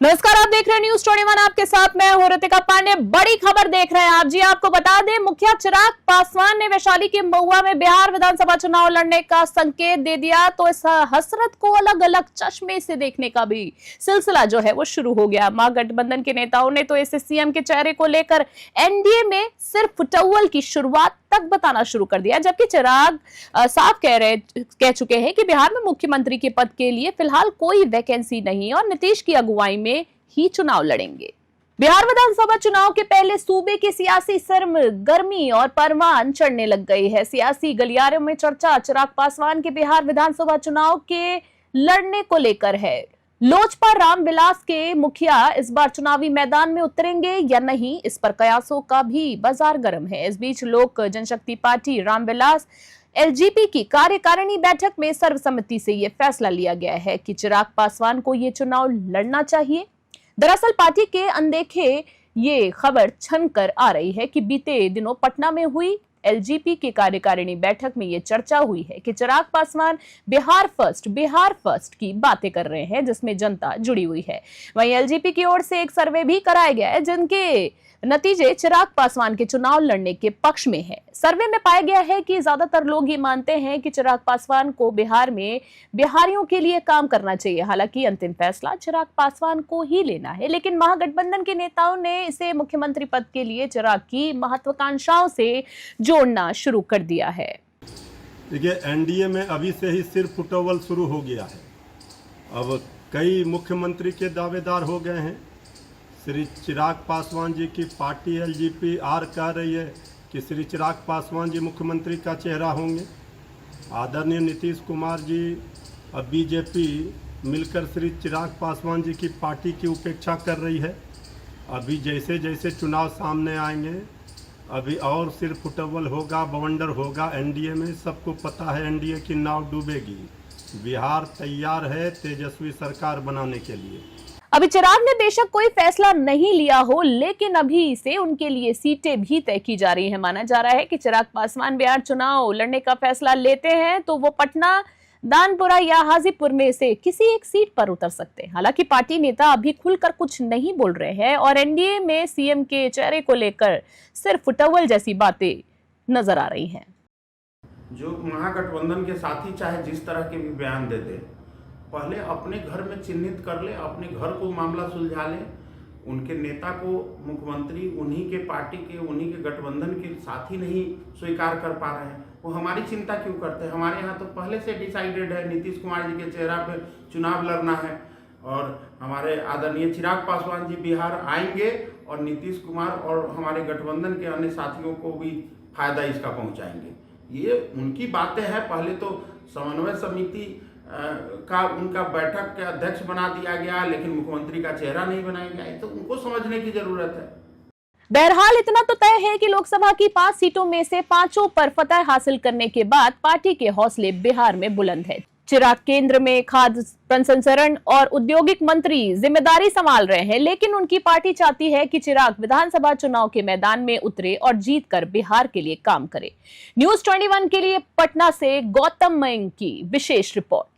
नमस्कार, आप देख रहे हैं न्यूज 21। आपके साथ मैं हूं ऋतिका पांडे। बड़ी खबर देख रहे हैं आप जी। आपको बता दें, मुखिया चिराग पासवान ने वैशाली के महुआ में बिहार विधानसभा चुनाव लड़ने का संकेत दे दिया, तो इस हसरत को अलग अलग चश्मे से देखने का भी सिलसिला जो है वो शुरू हो गया। महागठबंधन के नेताओं ने तो इसे सीएम के चेहरे को लेकर एनडीए में सिर्फ फुटअव्वल की शुरुआत तक बताना शुरू कर दिया, जबकि चिराग साफ कह चुके हैं कि बिहार में मुख्यमंत्री के पद के लिए फिलहाल कोई वैकेंसी नहीं और नीतीश की अगुवाई में ही चुनाव लड़ेंगे। बिहार विधानसभा चुनाव के पहले सूबे की सियासी सरगर्मी और परवान चढ़ने लग गई है। सियासी गलियारों में चर्चा चिराग पासवान के बिहार विधानसभा चुनाव के लड़ने को लेकर है। लोजपा रामविलास के मुखिया इस बार चुनावी मैदान में उतरेंगे या नहीं, इस पर कयासों का भी बाजार गर्म है। इस बीच लोक जनशक्ति पार्टी रामविलास एलजेपी की कार्यकारिणी बैठक में सर्वसम्मति से यह फैसला लिया गया है कि चिराग पासवान को यह चुनाव लड़ना चाहिए। दरअसल पार्टी के अनदेखे ये खबर छनकर आ रही है कि बीते दिनों पटना में हुई एलजेपी की कार्यकारिणी बैठक में यह चर्चा हुई है कि चिराग पासवान बिहार फर्स्ट की बातें कर रहे हैं, जिसमें जनता जुड़ी हुई है। वहीं एलजेपी की ओर से एक सर्वे भी कराया गया है, जिनके नतीजे चिराग पासवान के चुनाव लड़ने के पक्ष में है। सर्वे में पाया गया है कि ज्यादातर लोग ये मानते हैं कि चिराग पासवान को बिहार में बिहारियों के लिए काम करना चाहिए। हालांकि अंतिम फैसला चिराग पासवान को ही लेना है, लेकिन महागठबंधन के नेताओं ने इसे मुख्यमंत्री पद के लिए चिराग की महत्वाकांक्षाओं से जोड़ना शुरू कर दिया है। देखिए, एनडीए में अभी से ही सिर्फ फुटअव्वल शुरू हो गया है। अब कई मुख्यमंत्री के दावेदार हो गए हैं। श्री चिराग पासवान जी की पार्टी एलजेपी कह रही है कि श्री चिराग पासवान जी मुख्यमंत्री का चेहरा होंगे। आदरणीय नीतीश कुमार जी और बीजेपी मिलकर श्री चिराग पासवान जी की पार्टी की उपेक्षा कर रही है। अभी जैसे जैसे चुनाव सामने आएंगे, अभी और सिर्फ फुटअव्वल होगा, बवंडर होगा एनडीए में। सबको पता है एनडीए की नाव डूबेगी। बिहार तैयार है तेजस्वी सरकार बनाने के लिए। अभी चिराग ने बेशक कोई फैसला नहीं लिया हो, लेकिन अभी से उनके लिए सीटें भी तय की जा रही हैं। माना जा रहा है कि चिराग पासवान बिहार चुनाव लड़ने का फैसला लेते हैं तो वो पटना, दानपुरा या हाजीपुर में से किसी एक सीट पर उतर सकते हैं। हालांकि पार्टी नेता अभी खुलकर कुछ नहीं बोल रहे हैं और एनडीए में सीएम के चेहरे को लेकर सिर्फ फुटअव्वल जैसी बातें नजर आ रही हैं। जो महागठबंधन के साथी चाहे जिस तरह के भी बयान दे दे, पहले अपने घर में चिन्हित कर ले, अपने घर को मामला सुलझा ले। उनके नेता को मुख्यमंत्री उन्हीं के पार्टी के, उन्हीं के गठबंधन के साथी नहीं स्वीकार कर पा रहे हैं, वो हमारी चिंता क्यों करते हैं? हमारे यहाँ तो पहले से डिसाइडेड है, नीतीश कुमार जी के चेहरा पे चुनाव लड़ना है और हमारे आदरणीय चिराग पासवान जी बिहार आएंगे और नीतीश कुमार और हमारे गठबंधन के अन्य साथियों को भी फायदा इसका पहुँचाएंगे। ये उनकी बातें हैं। पहले तो समन्वय समिति का उनका बैठक के अध्यक्ष बना दिया गया, लेकिन मुख्यमंत्री का चेहरा नहीं बनाया गया। तो उनको समझने की जरूरत है। बहरहाल इतना तो तय है कि लोकसभा की 5 सीटों में से 5 पर फतह हासिल करने के बाद पार्टी के हौसले बिहार में बुलंद है। चिराग केंद्र में खाद्य प्रसंस्करण और औद्योगिक मंत्री जिम्मेदारी संभाल रहे हैं, लेकिन उनकी पार्टी चाहती है कि चिराग विधानसभा चुनाव के मैदान में उतरे और जीतकर बिहार के लिए काम करे। न्यूज 21 के लिए पटना से गौतम मयंक की विशेष रिपोर्ट।